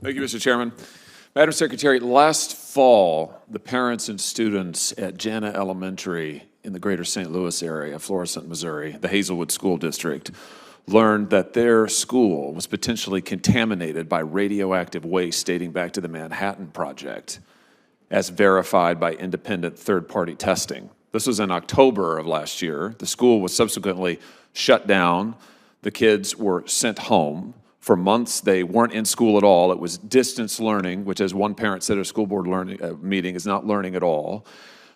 Thank you, Mr. Chairman. Madam Secretary, last fall, the parents and students at Jana Elementary in the greater St. Louis area, Florissant, Missouri, the Hazelwood School District, learned that their school was potentially contaminated by radioactive waste dating back to the Manhattan Project, as verified by independent third-party testing. This was in October of last year. The school was subsequently shut down. The kids were sent home. For months, they weren't in school at all. It was distance learning, which, as one parent said at a school board meeting, is not learning at all.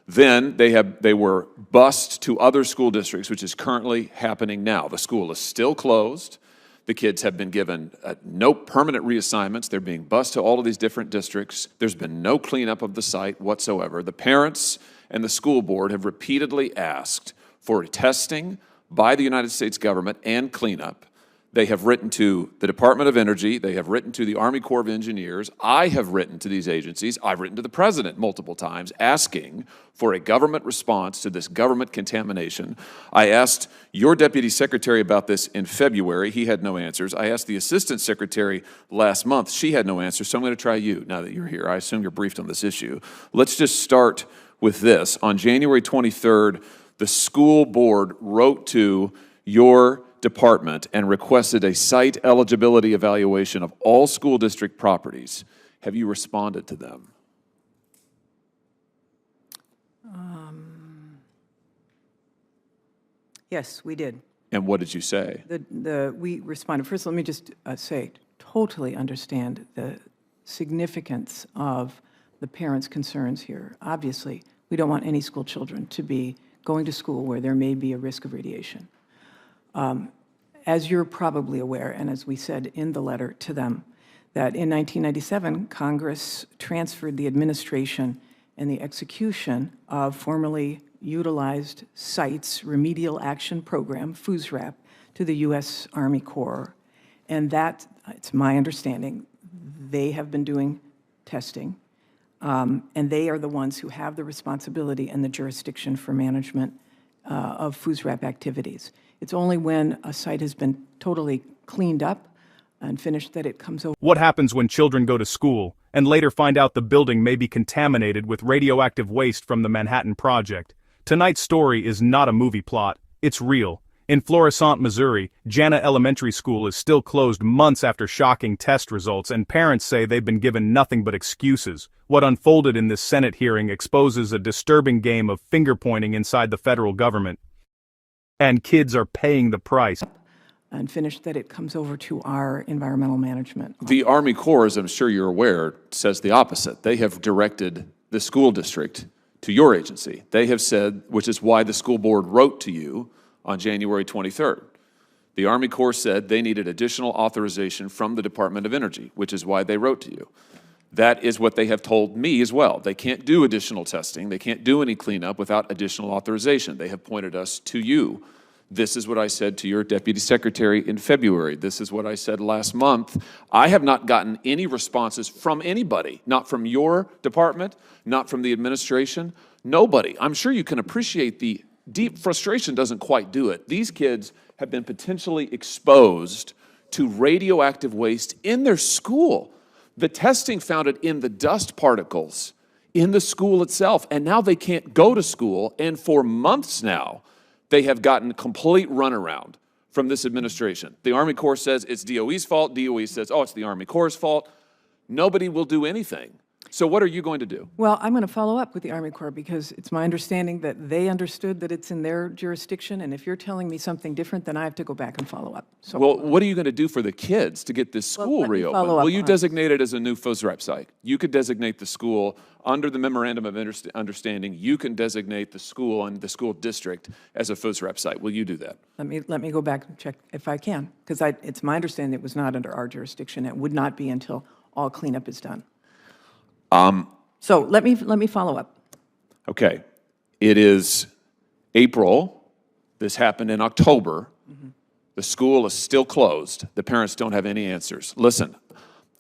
Then they were bused to other school districts, which is currently happening now. The school is still closed. The kids have been given no permanent reassignments. They're being bused to all of these different districts. There's been no cleanup of the site whatsoever. The parents and the school board have repeatedly asked for testing by the United States government and cleanup. They have written to the Department of Energy. They have written to the Army Corps of Engineers. I have written to these agencies. I've written to the President multiple times asking for a government response to this government contamination. I asked your Deputy Secretary about this in February. He had no answers. I asked the Assistant Secretary last month. She had no answers. So I'm going to try you now that you're here. I assume you're briefed on this issue. Let's just start with this. On January 23rd, the school board wrote to your department and requested a site eligibility evaluation of all school district properties. Have you responded to them? Yes, we did. And what did you say? We responded. First, let me just say, totally understand the significance of the parents' concerns here. Obviously, we don't want any school children to be going to school where there may be a risk of radiation. As you're probably aware, and as we said in the letter to them, that in 1997, Congress transferred the administration and the execution of formerly utilized sites remedial action program, FUSRAP, to the U.S. Army Corps. And that, it's my understanding, they have been doing testing, and they are the ones who have the responsibility and the jurisdiction for management of FUSRAP activities. It's only when a site has been totally cleaned up and finished that it comes over. What happens when children go to school and later find out the building may be contaminated with radioactive waste from the Manhattan Project? Tonight's story is not a movie plot, it's real. In Florissant, Missouri, Jana Elementary School is still closed months after shocking test results, and parents say they've been given nothing but excuses. What unfolded in this Senate hearing exposes a disturbing game of finger-pointing inside the federal government. And kids are paying the price. And finished that it comes over to our environmental management. The Army Corps, as I'm sure you're aware, says the opposite. They have directed the school district to your agency. They have said, which is why the school board wrote to you on January 23rd. The Army Corps said they needed additional authorization from the Department of Energy, which is why they wrote to you. That is what they have told me as well. They can't do additional testing. They can't do any cleanup without additional authorization. They have pointed us to you. This is what I said to your Deputy Secretary in February. This is what I said last month. I have not gotten any responses from anybody, not from your department, not from the administration, nobody. I'm sure you can appreciate the deep frustration doesn't quite do it. These kids have been potentially exposed to radioactive waste in their school. The testing found it in the dust particles in the school itself, and now they can't go to school, and for months now, they have gotten complete runaround from this administration. The Army Corps says it's DOE's fault. DOE says, oh, it's the Army Corps' fault. Nobody will do anything. So what are you going to do? Well, I'm going to follow up with the Army Corps because it's my understanding that they understood that it's in their jurisdiction, and if you're telling me something different, then I have to go back and follow up. So, well, what are you going to do for the kids to get this school reopened? Will you designate it as a new FUSRAP site? You could designate the school under the Memorandum of Understanding. You can designate the school and the school district as a FUSRAP site. Will you do that? Let me go back and check if I can, because it's my understanding it was not under our jurisdiction. It would not be until all cleanup is done. So let me follow up. Okay. It is April. This happened in October. Mm-hmm. The school is still closed. The parents don't have any answers. Listen,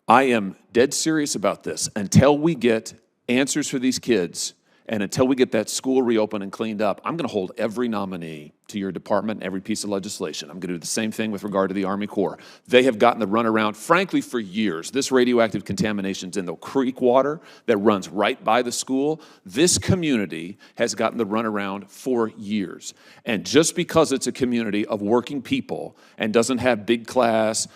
I am dead serious about this. Until we get answers for these kids And until we get that school reopened and cleaned up, I'm going to hold every nominee to your department and every piece of legislation. I'm going to do the same thing with regard to the Army Corps. They have gotten the runaround, frankly, for years. This radioactive contamination's in the creek water that runs right by the school. This community has gotten the runaround for years. And just because it's a community of working people and doesn't have big class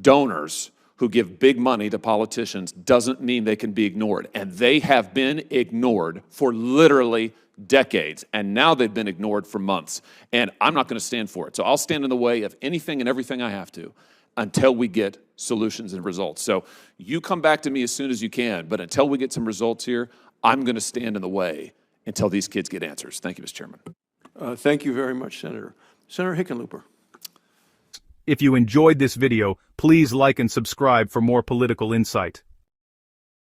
donors who give big money to politicians doesn't mean they can be ignored. And they have been ignored for literally decades. And now they've been ignored for months. And I'm not going to stand for it. So I'll stand in the way of anything and everything I have to until we get solutions and results. So you come back to me as soon as you can. But until we get some results here, I'm going to stand in the way until these kids get answers. Thank you, Mr. Chairman. Thank you very much, Senator. Senator Hickenlooper. If you enjoyed this video, please like and subscribe for more political insight.